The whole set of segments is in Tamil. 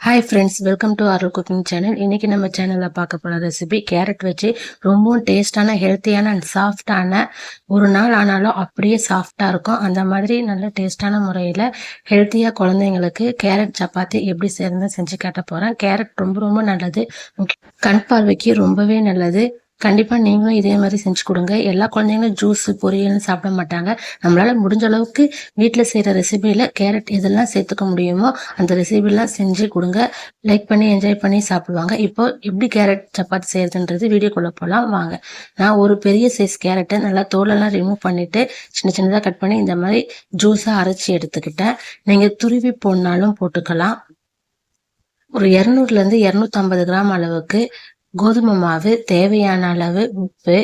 Hi friends, welcome to Arul cooking channel. இன்றைக்கி நம்ம சேனலில் பார்க்க போகிற ரெசிபி கேரட் வச்சு ரொம்பவும் டேஸ்டான, ஹெல்த்தியான அண்ட் சாஃப்டான, ஒரு நாள் ஆனாலும் அப்படியே சாஃப்டாக இருக்கும் அந்த மாதிரி நல்ல டேஸ்டான முறையில் ஹெல்த்தியாக குழந்தைங்களுக்கு கேரட் சப்பாத்தி எப்படி சேர்ந்து செஞ்சு காட்ட போகிறேன். கேரட் ரொம்ப ரொம்ப நல்லது, கண் பார்வைக்கு ரொம்பவே நல்லது. கண்டிப்பாக நீங்களும் இதே மாதிரி செஞ்சு கொடுங்க. எல்லா குழந்தைங்களும் ஜூஸ் பொரியல்னு சாப்பிட மாட்டாங்க. நம்மளால் முடிஞ்ச அளவுக்கு வீட்டில் செய்கிற ரெசிபியில் கேரட் எதெல்லாம் சேர்த்துக்க முடியுமோ அந்த ரெசிபிலாம் செஞ்சு கொடுங்க. லைக் பண்ணி என்ஜாய் பண்ணி சாப்பிடுவாங்க. இப்போ எப்படி கேரட் சப்பாத்தி செய்யறதுன்றது வீடியோக்குள்ளே போகலாம் வாங்க. நான் ஒரு பெரிய சைஸ் கேரட்டை நல்லா தோலெல்லாம் ரிமூவ் பண்ணிவிட்டு சின்ன சின்னதாக கட் பண்ணி இந்த மாதிரி ஜூஸாக அரைச்சி எடுத்துக்கிட்டேன். நீங்கள் துருவி போடனாலும் போட்டுக்கலாம். ஒரு 200லேருந்து 250 கிராம் அளவுக்கு கோதுமை மாவு, தேவையான அளவு உப்பு,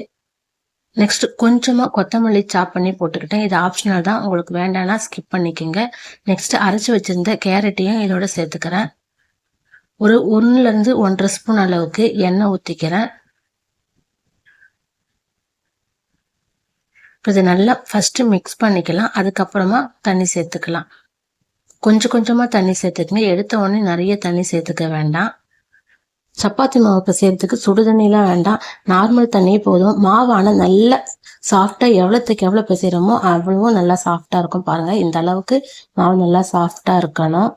நெக்ஸ்ட் கொஞ்சமாக கொத்தமல்லி சாப் பண்ணி போட்டுக்கிட்டேன். இது ஆப்ஷனல் தான், உங்களுக்கு வேண்டாம்னா ஸ்கிப் பண்ணிக்கோங்க. நெக்ஸ்ட் அரைச்சி வச்சிருந்த கேரட்டையும் இதோட சேர்த்துக்கிறேன். ஒரு 1லேருந்து 1.5 ஸ்பூன் அளவுக்கு எண்ணெய் ஊற்றிக்கிறேன். இது நல்லா ஃபஸ்ட்டு மிக்ஸ் பண்ணிக்கலாம். அதுக்கப்புறமா தண்ணி சேர்த்துக்கலாம். கொஞ்சம் கொஞ்சமாக தண்ணி சேர்த்துக்கங்க. எடுத்த உடனே நிறைய தண்ணி சேர்த்துக்க வேண்டாம். சப்பாத்தி மாவுக்கு சேர்த்துக்கு சுடு தண்ணிலாம் வேண்டாம், நார்மல் தண்ணியே போதும். மாவான நல்லா சாஃப்டாக எவ்வளோத்துக்கு எவ்வளோ பிசைகிறோமோ அவ்வளவோ நல்லா சாஃப்டாக இருக்கும். பாருங்கள், இந்த அளவுக்கு மாவு நல்லா சாஃப்டாக இருக்கணும்.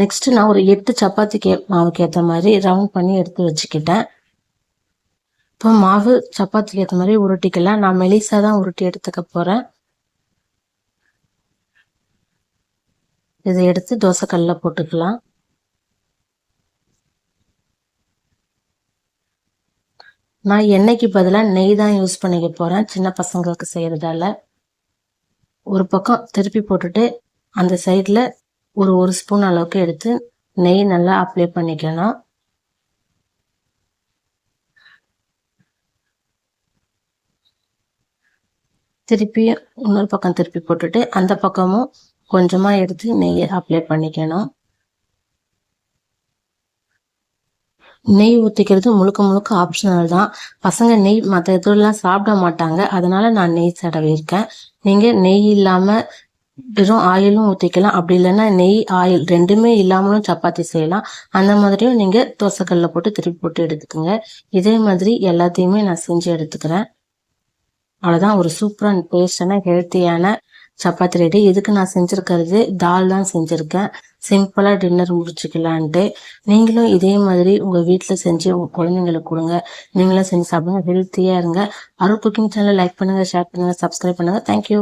நெக்ஸ்ட்டு நான் ஒரு 8 சப்பாத்திக்கு மாவுக்கு ஏற்ற மாதிரி ரவுண்ட் பண்ணி எடுத்து வச்சுக்கிட்டேன். இப்போ மாவு சப்பாத்திக்கு ஏற்ற மாதிரி உருட்டிக்கலாம். நான் மெலிசாக தான் உருட்டி எடுத்துக்க போகிறேன். இதை எடுத்து தோசைக்கல்லில் போட்டுக்கலாம். நான் எண்ணெய்க்கு பதிலாக நெய் தான் யூஸ் பண்ணிக்க போகிறேன், சின்ன பசங்களுக்கு செய்கிறதால. ஒரு பக்கம் திருப்பி போட்டுட்டு அந்த சைடில் ஒரு ஸ்பூன் அளவுக்கு எடுத்து நெய் நல்லா அப்ளை பண்ணிக்கணும். திருப்பி இன்னொரு பக்கம் திருப்பி போட்டுட்டு அந்த பக்கமும் கொஞ்சமாக எடுத்து நெய்யை அப்ளை பண்ணிக்கணும். நெய் ஊற்றிக்கிறது முழுக்க முழுக்க ஆப்ஷனல் தான். பசங்க நெய் மற்ற இதெல்லாம் சாப்பிட மாட்டாங்க, அதனால நான் நெய் தடவிருக்கேன். நீங்கள் நெய் இல்லாமல் வெறும் ஆயிலும் ஊற்றிக்கலாம். அப்படி இல்லைன்னா நெய் ஆயில் ரெண்டுமே இல்லாமலும் சப்பாத்தி செய்யலாம். அந்த மாதிரியும் நீங்கள் தோசைக்கல்லில் போட்டு திருப்பி போட்டு எடுத்துக்கோங்க. இதே மாதிரி எல்லாத்தையுமே நான் செஞ்சு எடுத்துக்கிறேன். அவ்வளோதான், ஒரு சூப்பரான டேஸ்டான ஹெல்த்தியான சப்பாத்தி ரெடி. இதுக்கு நான் செஞ்சுருக்கிறது தால் தான் செஞ்சுருக்கேன். சிம்பிளாக டின்னர் முடிச்சுக்கலான்ட்டு. நீங்களும் இதே மாதிரி உங்கள் வீட்டில் செஞ்சு உங்கள் குழந்தைங்களுக்கு கொடுங்க. நீங்களும் செஞ்சு சாப்பிடுங்க, ஹெல்த்தியாக இருங்க. அருள் குக்கிங் சேனலை லைக் பண்ணுங்கள், ஷேர் பண்ணுங்கள், சப்ஸ்கிரைப் பண்ணுங்கள். தேங்க்யூ.